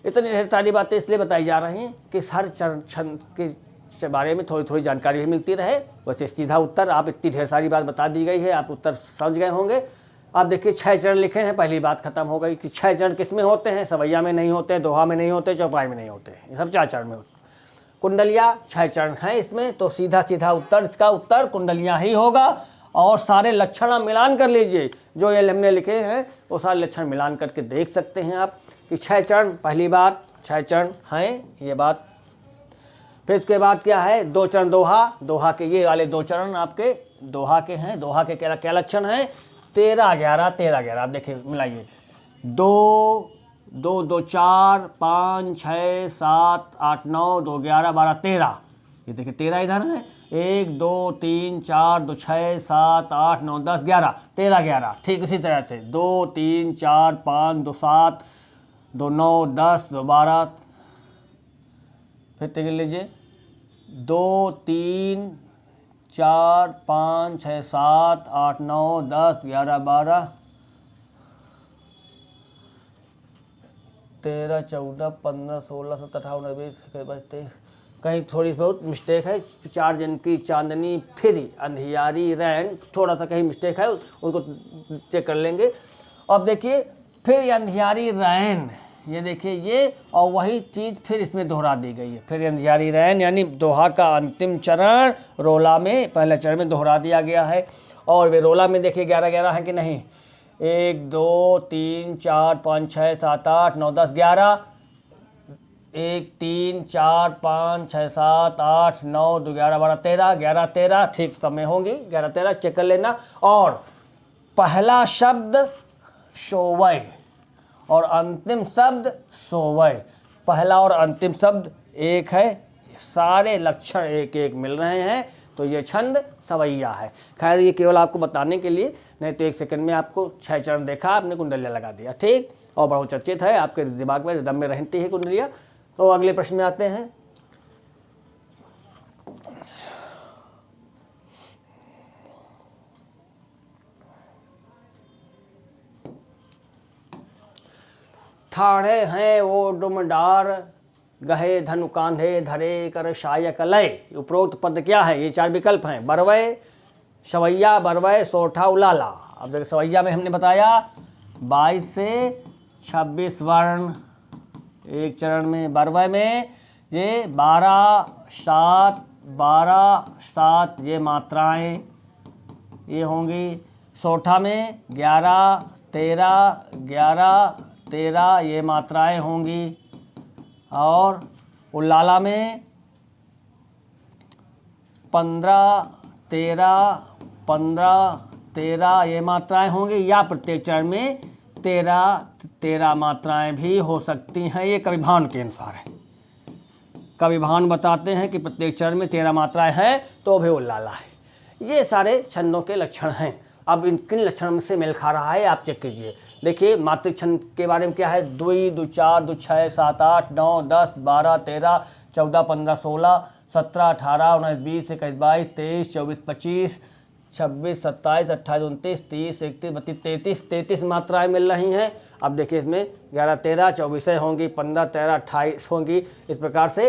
इतनी ढेर सारी बातें इसलिए बताई जा रही हैं कि हर चरण छंद के बारे में थोड़ी थोड़ी जानकारी भी मिलती रहे। वैसे सीधा उत्तर, आप इतनी ढेर सारी बात बता दी गई है, आप उत्तर समझ गए होंगे। आप देखिए 6 चरण लिखे हैं, पहली बात खत्म हो गई कि 6 चरण किस में होते हैं, सवैया में नहीं होते, दोहा में नहीं होते, चौपाई में नहीं होते, ये सब 4 चरण में होते। कुंडलियाँ 6 चरण हैं इसमें, तो सीधा सीधा उत्तर, इसका उत्तर कुंडलियाँ ही होगा। और सारे लक्षण आप मिलान कर लीजिए, जो ये हमने लिखे हैं वो सारे लक्षण मिलान करके देख सकते हैं आप कि 6 चरण, पहली बात 6 चरण हैं, ये बात। फिर उसके बाद क्या है, 2 चरण दोहा के, ये वाले 2 चरण आपके दोहा के हैं। दोहा के क्या क्या लक्षण हैं, 13 11 13 11। आप देखिए मिलाइए, 2 2 2 4 5 6 7 8 9 2 11 12 13। ये देखिए 13 इधर है, 1 2 3 4 2 6 7 8 9 10 11 13 11। ठीक इसी तरह से 2 3 4 5 2 7 2 9 10 2 12। फिर देख लीजिए, 2 3 4 5 6 7 8 9 10 11 12 13 14 15 16 17 18 19 20 23। कहीं थोड़ी बहुत मिस्टेक है, 4 जन की चांदनी फिर अंधियारी रैन, थोड़ा सा कहीं मिस्टेक है, उनको चेक कर लेंगे। अब देखिए फिर अंधियारी रैन, ये देखिए ये, और वही चीज़ फिर इसमें दोहरा दी गई है। फिर अंधियारी रैन यानी दोहा का अंतिम चरण रोला में पहले चरण में दोहरा दिया गया है। और वे रोला में देखिए 11 11 है कि नहीं, 1 2 3 4 5 6 7 8 9 10 11, 1 3 4 5 6 7 8 9 2 11 12 13 11 13। ठीक समय होंगी 11 13, चेक कर लेना। और पहला शब्द सोवय और अंतिम शब्द सोवय, पहला और अंतिम शब्द एक है, सारे लक्षण एक एक मिल रहे हैं, तो ये छंद सवैया है। खैर ये केवल आपको बताने के लिए, नहीं तो 1 सेकंड में आपको 6 चरण देखा, आपने कुंडलियाँ लगा दिया, ठीक। और बहुत चर्चित है, आपके दिमाग में रिदम में रहती है कुंडलियाँ। तो अगले प्रश्न में आते हैं। ठाढ़े हैं वो डुमडार, गहे धनु कांधे धरे कर शायक लय। उपरोक्त पद क्या है, ये 4 विकल्प हैं, बरवय, सवैया, बरवय, सोठा, उलाला। अब देखिए सवैया में हमने बताया 22 से 26 वर्ण एक चरण में, बरवय में ये 12 7 12 7 ये मात्राएं, ये होंगी। सोठा में 11, 13, 11, 13 ये मात्राएं होंगी। और उल्लाला में 15, 13, 15, 13 ये मात्राएं होंगी, या प्रत्येक चरण में 13 मात्राएं भी हो सकती हैं। ये कविभान के अनुसार है। कविभान बताते हैं कि प्रत्येक चरण में 13 मात्राएं हैं तो भी उल्लाला है। ये सारे छंदों के लक्षण हैं। अब इन किन लक्षणों से मेल खा रहा है आप चेक कीजिए। देखिए मात्रिक छंद के बारे में क्या है, 2, 2, 4, 2, 6, 7, 8, 9, 10, 12, 13, 14, 15, 16, 17, 18, 19, 20, 21, 22, 23, 24, 25, 26, 27, 28, 29, 30, 31, 32, 33 मात्राएं मिल रही हैं। अब देखिए इसमें 11, 13, 24 होंगी, 15, 13, 28 होंगी। इस प्रकार से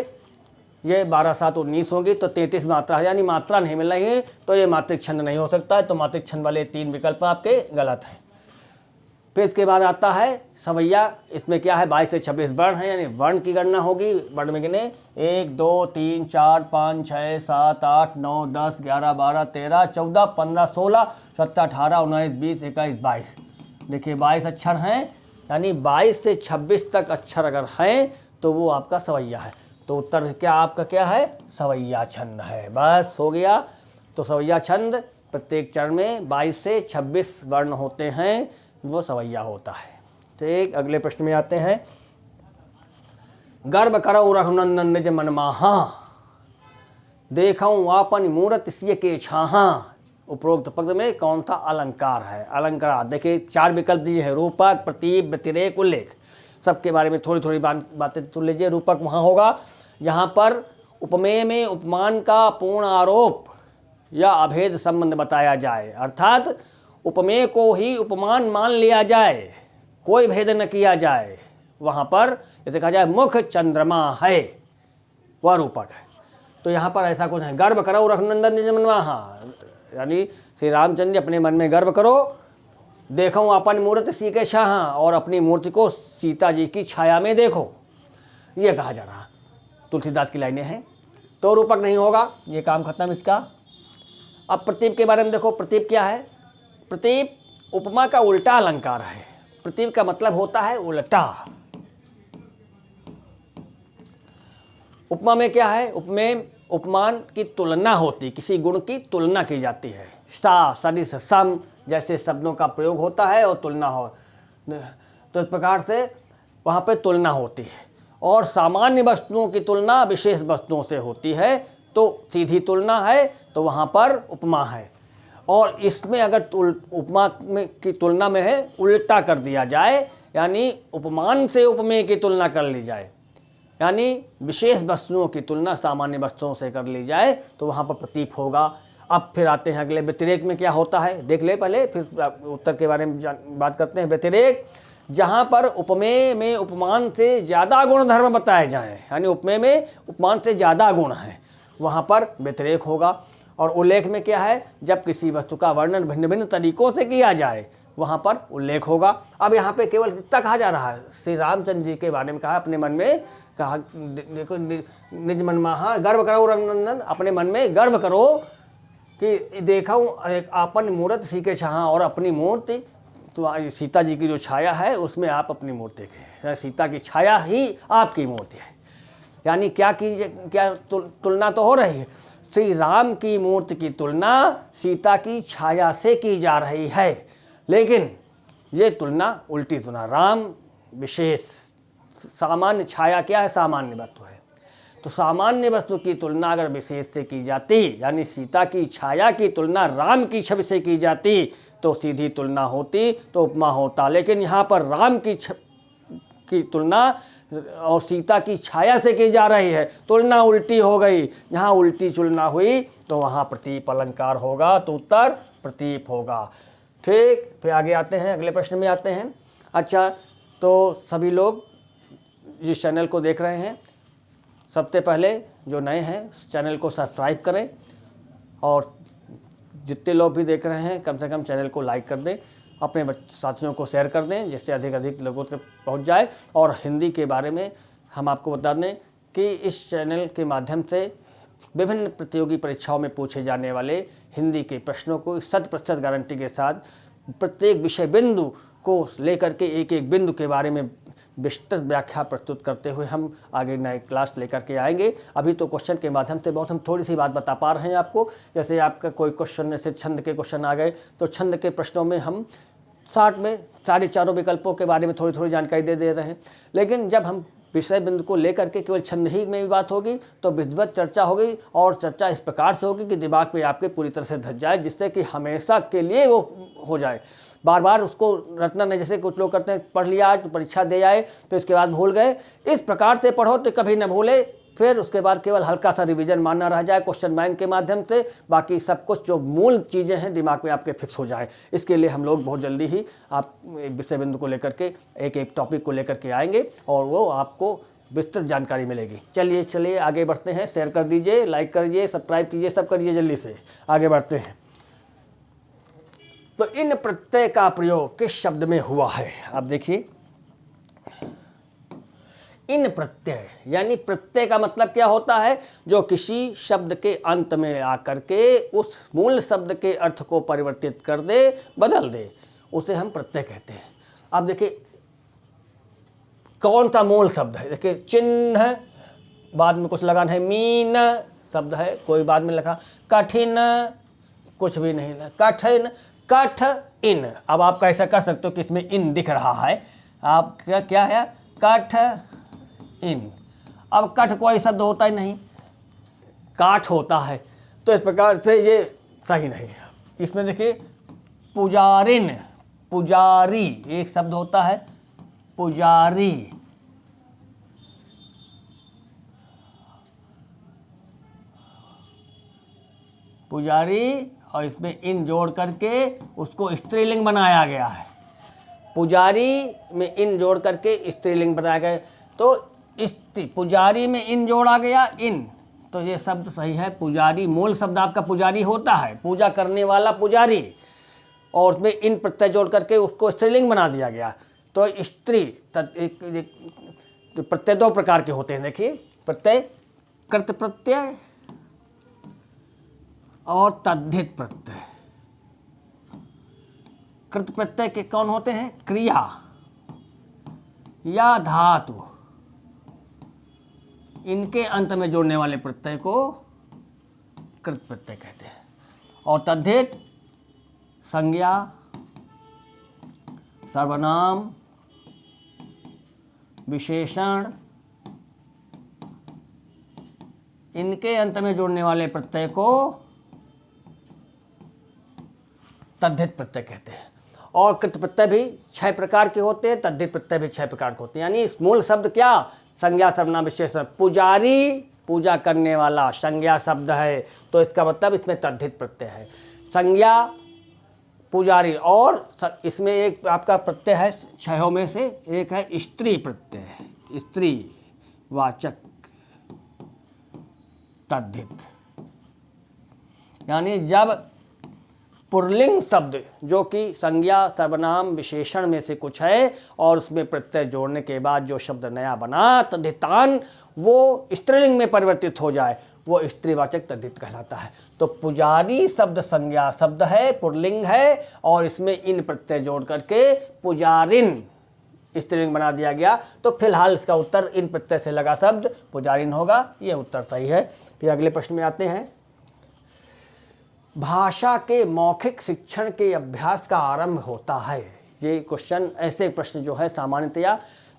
ये 12, 7, 19 होंगी, तो 33 मात्रा है, यानी मात्रा नहीं मिल रही है, तो ये मात्रिक छंद नहीं हो सकता है। तो मात्रिक छंद वाले 3 विकल्प आपके गलत हैं। फिर इसके बाद आता है सवैया। इसमें क्या है, 22 से 26 वर्ण है, यानी वर्ण की गणना होगी। वर्ण में गिने 1, 2, 3, 4, 5, 6, 7, 8, 9, 10, 11, 12, 13, 14, 15, 16, 17, 18, 19, 20, 21, 22। देखिए 22 अक्षर हैं, यानी 22 से 26 तक अक्षर अगर हैं तो वो आपका सवैया है। तो उत्तर क्या आपका क्या है, सवैया छंद है। बस हो गया। तो सवैया छंद प्रत्येक चरण में 22 से 26 वर्ण होते हैं, वो सवैया होता है। ठीक, अगले प्रश्न में आते हैं। गर्भ करऊ रघुनंदन निज मनमाहा, देखऊं आपन मूरत सिय के छाहा। उपरोक्त पद में कौन सा अलंकार है? अलंकार देखिए 4 विकल्प दिए हैं, रूपक, प्रतीप, व्यतिरेक, उल्लेख। सबके बारे में थोड़ी थोड़ी बातें सुन लीजिए। रूपक वहाँ होगा जहाँ पर उपमेय में उपमान का पूर्ण आरोप या अभेद संबंध बताया जाए, अर्थात उपमेय को ही उपमान मान लिया जाए, कोई भेद न किया जाए। वहाँ पर जैसे कहा जाए मुख चंद्रमा है, वह रूपक है। तो यहाँ पर ऐसा कुछ है। गर्भ करो रघुनंदन निज मनमाहा, यानी श्री रामचंद्र अपने मन में गर्व करो, देखो अपन मूर्ति सी के शाह, और अपनी मूर्ति को सीता जी की छाया में देखो, ये कहा जा रहा। तुलसीदास की लाइनें हैं, तो रूपक नहीं होगा, ये काम खत्म इसका। अब प्रतीप के बारे में देखो। प्रतीप क्या है? प्रतीप उपमा का उल्टा अलंकार है। प्रतीप का मतलब होता है उल्टा। उपमा में क्या है? उपमान की तुलना होती, किसी गुण की तुलना की जाती है। सा, सदिश, सम जैसे शब्दों का प्रयोग होता है और तुलना हो, तो इस प्रकार से वहाँ पे तुलना होती है। और सामान्य वस्तुओं की तुलना विशेष वस्तुओं से होती है, तो सीधी तुलना है, तो वहाँ पर उपमा है। और इसमें अगर उपमा में की तुलना में है उल्टा कर दिया जाए, यानी उपमान से उपमेय की तुलना कर ली जाए, यानी विशेष वस्तुओं की तुलना सामान्य वस्तुओं से कर ली जाए, तो वहाँ पर प्रतीप होगा। अब फिर आते हैं अगले, व्यतिरेक में क्या होता है देख ले पहले, फिर उत्तर के बारे में बात करते हैं। व्यतिरेक जहाँ पर उपमेय में उपमान से ज़्यादा गुण धर्म बताए जाएं, यानी उपमेय में उपमान से ज़्यादा गुण हैं, वहाँ पर व्यतिरेक होगा। और उल्लेख में क्या है? जब किसी वस्तु का वर्णन भिन्न भिन्न तरीकों से किया जाए, वहाँ पर उल्लेख होगा। अब यहाँ पे केवल इतना कहा जा रहा है, श्री रामचंद्र जी के बारे में कहा, अपने मन में कहा, देखो निज मनमाहा गर्व करो रघुनंदन, अपने मन में गर्व करो कि देखा आपन मूर्त सी के छाहा, और अपनी मूर्ति तो सीता जी की जो छाया है उसमें आप अपनी मूर्ति देखें, सीता की छाया ही आपकी मूर्ति है। यानी क्या तुलना तो हो रही है, श्री राम की मूर्ति की तुलना सीता की छाया से की जा रही है, लेकिन ये तुलना उल्टी तुलना। राम विशेष, सामान्य, छाया क्या है? सामान्य वस्तु है। तो सामान्य वस्तु की तुलना अगर विशेष से की जाती, यानी सीता की छाया की तुलना राम की छवि से की जाती, तो सीधी तुलना होती, तो उपमा होता। लेकिन यहाँ पर राम की तुलना और सीता की छाया से की जा रही है, तुलना उल्टी हो गई। यहाँ उल्टी तुलना हुई तो वहाँ प्रतीप अलंकार होगा, तो उत्तर प्रतीप होगा। ठीक, फिर आगे आते हैं, अगले प्रश्न में आते हैं। अच्छा, तो सभी लोग जिस चैनल को देख रहे हैं, सबसे पहले जो नए हैं चैनल को सब्सक्राइब करें, और जितने लोग भी देख रहे हैं कम से कम चैनल को लाइक कर दें, अपने साथियों को शेयर कर दें, जिससे अधिक लोगों तक पहुंच जाए। और हिंदी के बारे में हम आपको बता दें कि इस चैनल के माध्यम से विभिन्न प्रतियोगी परीक्षाओं में पूछे जाने वाले हिंदी के प्रश्नों को 100% गारंटी के साथ प्रत्येक विषय बिंदु को लेकर के एक एक बिंदु के बारे में विस्तृत व्याख्या प्रस्तुत करते हुए हम आगे नए क्लास लेकर के आएंगे। अभी तो क्वेश्चन के माध्यम से बहुत हम थोड़ी सी बात बता पा रहे हैं आपको। जैसे आपका कोई क्वेश्चन जैसे छंद के क्वेश्चन आ गए तो छंद के प्रश्नों में हम 60 में सारे चारों विकल्पों के बारे में थोड़ी थोड़ी जानकारी दे रहे हैं। लेकिन जब हम विषय बिंदु को लेकर के केवल छंद ही में भी बात होगी तो विधिवत चर्चा होगी, और चर्चा इस प्रकार से होगी कि दिमाग में आपके पूरी तरह से धस जाए, जिससे कि हमेशा के लिए वो हो जाए। बार बार उसको रटना नहीं, जैसे कुछ लोग करते हैं पढ़ लिया आज परीक्षा दे आए तो इसके बाद भूल गए। इस प्रकार से पढ़ो तो कभी न भूले, फिर उसके बाद केवल हल्का सा रिवीजन मानना रह जाए क्वेश्चन बैंक के माध्यम से, बाकी सब कुछ जो मूल चीज़ें हैं दिमाग में आपके फिक्स हो जाए। इसके लिए हम लोग बहुत जल्दी ही आप विषय बिंदु को लेकर के एक एक टॉपिक को लेकर के आएंगे और वो आपको विस्तृत जानकारी मिलेगी। चलिए आगे बढ़ते हैं। शेयर कर दीजिए, लाइक करिए, सब्सक्राइब कीजिए, सब करिए, जल्दी से आगे बढ़ते हैं। तो इन प्रत्यय का प्रयोग किस शब्द में हुआ है? आप देखिए, इन प्रत्यय यानी प्रत्यय का मतलब क्या होता है? जो किसी शब्द के अंत में आकर के उस मूल शब्द के अर्थ को परिवर्तित कर दे, बदल दे, उसे हम प्रत्यय कहते हैं। अब देखिए कौन सा मूल शब्द है? देखिए चिन्ह, बाद में कुछ लगाना है, मीन शब्द है, कोई बाद में लिखा, कठिन कुछ भी नहीं, कठिन, कठ इन। अब आप कैसा कर सकते हो कि इसमें इन दिख रहा है, आप क्या है, कठ इन। अब कठ कोई शब्द होता ही नहीं, काठ होता है, तो इस प्रकार से ये सही नहीं है। इसमें देखिए पुजारिन, पुजारी एक शब्द होता है, पुजारी, पुजारी, और इसमें इन जोड़ करके उसको स्त्रीलिंग बनाया गया है। पुजारी में इन जोड़ करके स्त्रीलिंग बनाया गया, तो पुजारी में इन जोड़ा गया, इन, तो ये शब्द सही है। पुजारी मूल शब्द आपका पुजारी होता है, पूजा करने वाला पुजारी, और उसमें इन प्रत्यय जोड़ करके उसको स्त्रीलिंग बना दिया गया। तो स्त्री प्रत्यय दो प्रकार के होते हैं। देखिए प्रत्यय कृत प्रत्यय और तद्धित प्रत्यय। कृत प्रत्यय के कौन होते हैं? क्रिया या धातु, इनके अंत में जोड़ने वाले प्रत्यय को कृत प्रत्यय कहते हैं। और तद्धित संज्ञा, सर्वनाम, विशेषण, इनके अंत में जोड़ने वाले प्रत्यय को तद्धित प्रत्यय कहते हैं। और कृत प्रत्यय भी 6 प्रकार के होते हैं, तद्धित प्रत्यय भी 6 प्रकार के होते हैं। यानी मूल शब्द क्या? संज्ञा, सर्वनाम, विशेषण। पुजारी पूजा करने वाला संज्ञा शब्द है, तो इसका मतलब इसमें तद्धित प्रत्यय है। संज्ञा पुजारी, और इसमें एक आपका प्रत्यय है 6 में से एक है स्त्री प्रत्यय, स्त्री वाचक तद्धित। यानी जब पुल्लिंग शब्द जो कि संज्ञा, सर्वनाम, विशेषण में से कुछ है और उसमें प्रत्यय जोड़ने के बाद जो शब्द नया बना तद्धितान, वो स्त्रीलिंग में परिवर्तित हो जाए, वो स्त्रीवाचक तद्धित कहलाता है। तो पुजारी शब्द संज्ञा शब्द है, पुल्लिंग है, और इसमें इन प्रत्यय जोड़ करके पुजारिन स्त्रीलिंग बना दिया गया, तो फिलहाल इसका उत्तर इन प्रत्यय से लगा शब्द पुजारिन होगा। ये उत्तर सही है। फिर अगले प्रश्न में आते हैं। भाषा के मौखिक शिक्षण के अभ्यास का आरंभ होता है। ये क्वेश्चन, ऐसे प्रश्न जो है सामान्यतया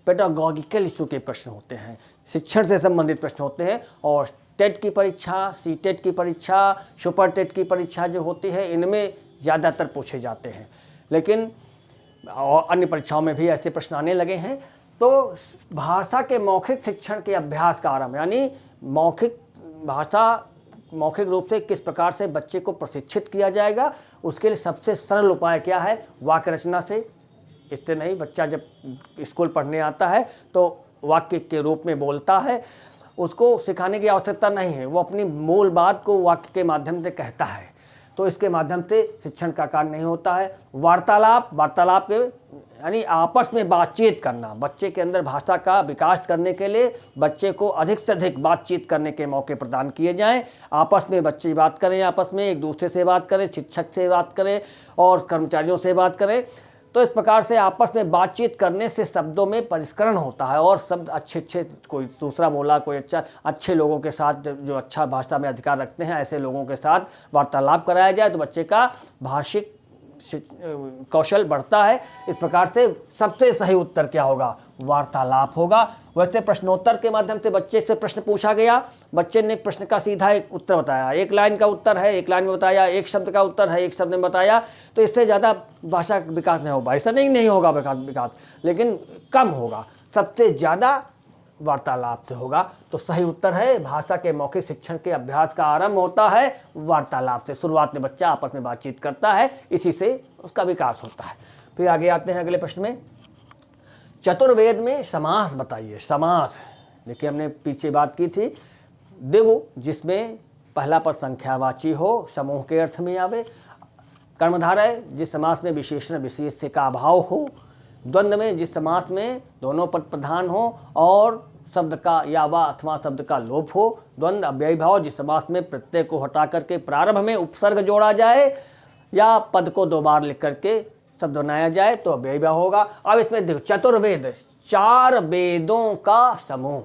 पेडागॉगिकल इशू के प्रश्न होते हैं, शिक्षण से संबंधित प्रश्न होते हैं। और टेट की परीक्षा, सी टेट की परीक्षा, सुपर टेट की परीक्षा जो होती है, इनमें ज़्यादातर पूछे जाते हैं, लेकिन और अन्य परीक्षाओं में भी ऐसे प्रश्न आने लगे हैं। तो भाषा के मौखिक शिक्षण के अभ्यास का आरंभ, यानी मौखिक भाषा मौखिक रूप से किस प्रकार से बच्चे को प्रशिक्षित किया जाएगा, उसके लिए सबसे सरल उपाय क्या है? वाक्य रचना से। इससे नहीं, बच्चा जब स्कूल पढ़ने आता है तो वाक्य के रूप में बोलता है, उसको सिखाने की आवश्यकता नहीं है, वो अपनी मूल बात को वाक्य के माध्यम से कहता है। तो इसके माध्यम से शिक्षण का कार्य नहीं होता है। वार्तालाप के यानी आपस में बातचीत करना, बच्चे के अंदर भाषा का विकास करने के लिए बच्चे को अधिक से अधिक बातचीत करने के मौके प्रदान किए जाएं। आपस में बच्चे बात करें, आपस में एक दूसरे से बात करें, शिक्षक से बात करें और कर्मचारियों से बात करें। तो इस प्रकार से आपस में बातचीत करने से शब्दों में परिष्करण होता है और शब्द अच्छे कोई दूसरा बोला, कोई अच्छे लोगों के साथ जो अच्छा भाषा में अधिकार रखते हैं ऐसे लोगों के साथ वार्तालाप कराया जाए तो बच्चे का भाषिक कौशल बढ़ता है। इस प्रकार से सबसे सही उत्तर क्या होगा? वार्तालाप होगा। वैसे प्रश्नोत्तर के माध्यम से बच्चे से प्रश्न पूछा गया, बच्चे ने प्रश्न का सीधा एक उत्तर बताया, एक लाइन का उत्तर है, एक लाइन में बताया, एक शब्द का उत्तर है, एक शब्द में बताया, तो इससे ज़्यादा भाषा विकास नहीं होगा। ऐसा नहीं होगा विकास, लेकिन कम होगा। सबसे ज़्यादा वार्तालाप से होगा। तो सही उत्तर है भाषा के मौखिक शिक्षण के अभ्यास का आरंभ होता है वार्तालाप से। शुरुआत में बच्चा आपस में बातचीत करता है, इसी से उसका विकास होता है। फिर आगे आते हैं अगले प्रश्न में। चतुर्वेद में समास बताइए। समास देखिए हमने पीछे बात की थी, द्विगु जिसमें पहला पद संख्यावाची हो, समूह के अर्थ में आवे, कर्मधारय जिस समास में विशेषण विशेष का अभाव हो, द्वंद्व में जिस समास में दोनों पद प्रधान हो और शब्द का या वा अथवा शब्द का लोप हो, द्वंद्व अव्ययी भाव जिस समास में प्रत्यय को हटा करके प्रारंभ में उपसर्ग जोड़ा जाए या पद को दो बार लिख करके शब्द बनाया जाए तो अव्ययी भाव होगा। अब इसमें देखो चतुर्वेद, चार वेदों का समूह,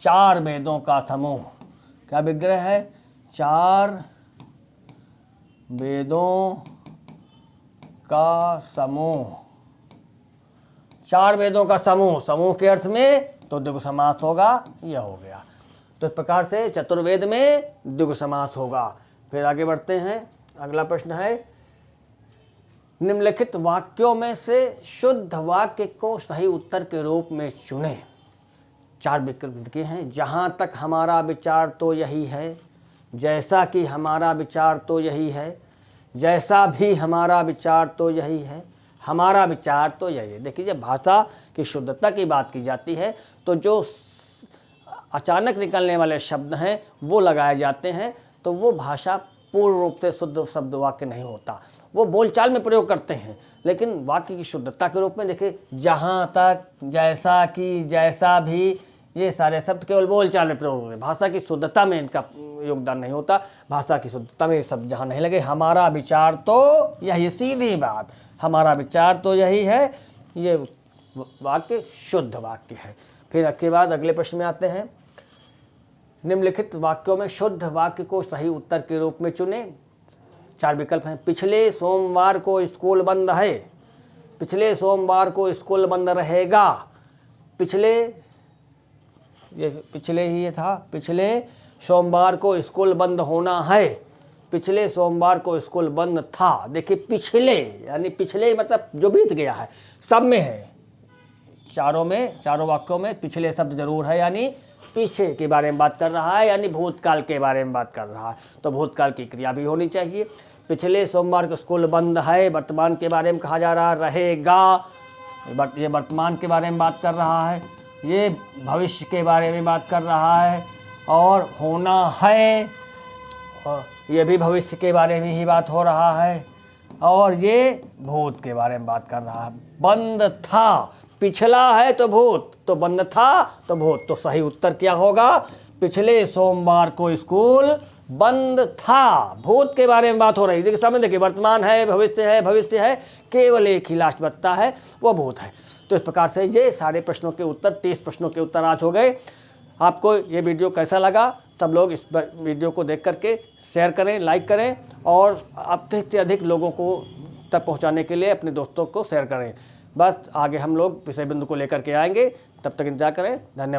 चार वेदों का समूह क्या विग्रह है? चार वेदों का समूह, चार वेदों का समूह, समूह के अर्थ में तो द्विगु समास होगा, यह हो गया। तो इस प्रकार से चतुर्वेद में द्विगु समास होगा। फिर आगे बढ़ते हैं, अगला प्रश्न है निम्नलिखित वाक्यों में से शुद्ध वाक्य को सही उत्तर के रूप में चुनें। चार विकल्प के हैं। जहाँ तक हमारा विचार तो यही है, जैसा कि हमारा विचार तो यही है, जैसा भी हमारा विचार तो यही है, हमारा विचार तो यही है। देखिए जब भाषा की शुद्धता की बात की जाती है तो जो अचानक निकलने वाले शब्द हैं वो लगाए जाते हैं, तो वो भाषा पूर्ण रूप से शुद्ध शब्द वाक्य नहीं होता। वो बोलचाल में प्रयोग करते हैं, लेकिन वाक्य की शुद्धता के रूप में देखिए जहाँ तक, जैसा कि, जैसा भी, ये सारे शब्द केवल बोलचाल में प्रयोग होते हैं। भाषा की शुद्धता में इनका योगदान नहीं होता। भाषा की शुद्धता में ये सब जहाँ नहीं लगे, हमारा विचार तो यही, सीधी बात, हमारा विचार तो यही है, ये वाक्य शुद्ध वाक्य है। फिर इसके बाद अगले प्रश्न में आते हैं, निम्नलिखित वाक्यों में शुद्ध वाक्य को सही उत्तर के रूप में चुने। चार विकल्प हैं। पिछले सोमवार को स्कूल बंद है, पिछले सोमवार को स्कूल बंद रहेगा, पिछले ही ये था, पिछले सोमवार को स्कूल बंद होना है, पिछले सोमवार को स्कूल बंद था। देखिए पिछले यानी पिछले मतलब जो बीत गया है, सब में है, चारों वाक्यों में पिछले शब्द जरूर है, यानी पीछे के बारे में बात कर रहा है, यानी भूतकाल के बारे में बात कर रहा है, तो भूतकाल की क्रिया भी होनी चाहिए। पिछले सोमवार को स्कूल बंद है, वर्तमान के बारे में कहा जा रहा रहेगा, ये वर्तमान के बारे में बात कर रहा है, ये भविष्य के बारे में बात कर रहा है, और होना है, और ये भी भविष्य के बारे में ही बात हो रहा है, और ये भूत के बारे में बात कर रहा है। बंद था, पिछला है तो भूत, तो बंद था तो भूत, तो सही उत्तर क्या होगा? पिछले सोमवार को स्कूल बंद था। भूत के बारे में बात हो रही है, देखिए समझ देखिए, वर्तमान है, भविष्य है, केवल एक ही लास्ट बचता है, वो भूत है। तो इस प्रकार से ये सारे प्रश्नों के उत्तर, 30 प्रश्नों के उत्तर आज हो गए। आपको ये वीडियो कैसा लगा? सब लोग इस वीडियो को देख करके शेयर करें, लाइक करें, और अधिक से अधिक लोगों को तक पहुंचाने के लिए अपने दोस्तों को शेयर करें। बस आगे हम लोग विषय बिंदु को लेकर के आएंगे, तब तक इंतजार करें। धन्यवाद।